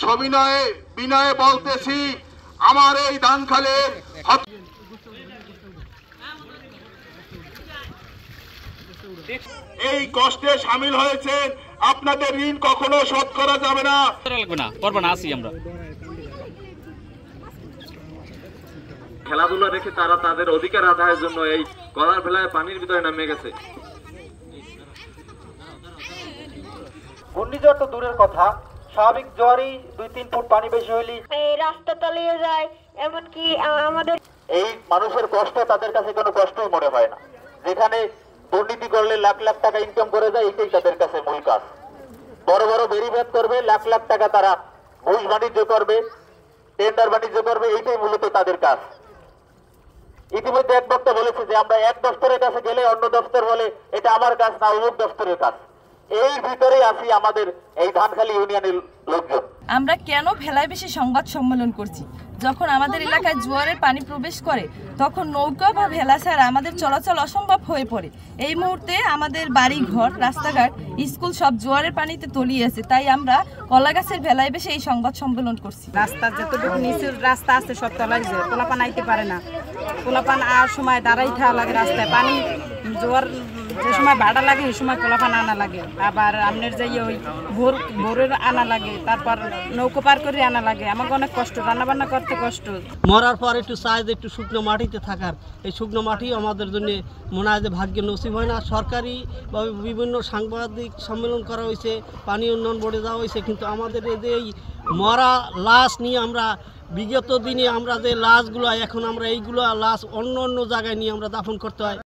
সবিনয়ে বিনয়ে বলতেছি, আমার এই ধানখালে এই কষ্টে সামিল হয়েছেন, আপনাদের ঋণ কখনো শোধ করা যাবে না। খেলাধুলা রেখে তারা তাদের অধিকার আদায়ের জন্য এই কলার ভেলায় পানির ভিতরে নেমে গেছে। ঘূর্ণিঝড় তো দূরের কথা, স্বাভাবিক জ্বরই 2-3 ফুট পানি বেশি হইলে এই রাস্তা তলিয়ে যায়। এমনকি আমাদের এই মানুষের কষ্ট তাদের কাছে কোনো কষ্টই মনে হয় না। যেখানে দুর্নীতি করলে লাখ লাখ টাকা ইনকাম করে যায়, এটাই তাদের কাছে মূল কাজ। বড় বড় বেরিভেদ করবে, লাখ লাখ টাকা তারা ঘুষ বাণিজ্য করবে, টেন্ডার বাণিজ্য করবে, এইটাই মূলত তাদের কাজ। ইতিমধ্যে এক বক্তা বলেছে যে আমরা এক দপ্তরের কাছে গেলে অন্য দপ্তর বলে এটা আমার কাজ না, অমুক দপ্তরের কাজ। এই ভিতরেই আছি আমাদের এই ধানখালী ইউনিয়নের লোকজন। আমরা কেন ভেলায় বেশি সংবাদ সম্মেলন করছি? যখন আমাদের এলাকায় জোয়ারের পানি প্রবেশ করে তখন নৌকা বা ভেলা ছাড়া আমাদের চলাচল অসম্ভব হয়ে পড়ে। এই মুহূর্তে আমাদের বাড়ি ঘর, রাস্তাঘাট, স্কুল সব জোয়ারের পানিতে তলিয়ে আছে। তাই আমরা কলাগাছের ভেলায় বেশি এই সংবাদ সম্মেলন করছি। রাস্তার যতটুকু নিচের রাস্তা আছে সব তলায় যায়, পোলাপান আইতে পারে না। পোলাপান আর সময় দাঁড়াই থাকা লাগে রাস্তায়। পানি জোয়ার যে সময় ভাড়া লাগে এই সময় পোলাপান আনা লাগে, আবার আপনার যাই ওই ভোরের আনা লাগে, তারপর নৌকো পার করে আনা লাগে। আমাকে অনেক কষ্ট, রান্নাবান্না করতে কষ্ট। মরার পর একটু চাই যে একটু শুকনো মাটিতে থাকার, এই শুকনো মাটি আমাদের জন্য মনে হয় যে ভাগ্যে নসিব হয় না। সরকারি বা বিভিন্ন সাংবাদিক সম্মেলন করা হয়েছে, পানি উন্নয়ন বোর্ডে যাওয়া হয়েছে, কিন্তু আমাদের এই যে এই মরা লাশ নিয়ে আমরা বিগত দিনে আমরা যে লাশগুলো এখন আমরা এইগুলো লাশ অন্য অন্য জায়গায় নিয়ে আমরা দাফন করতে হয়।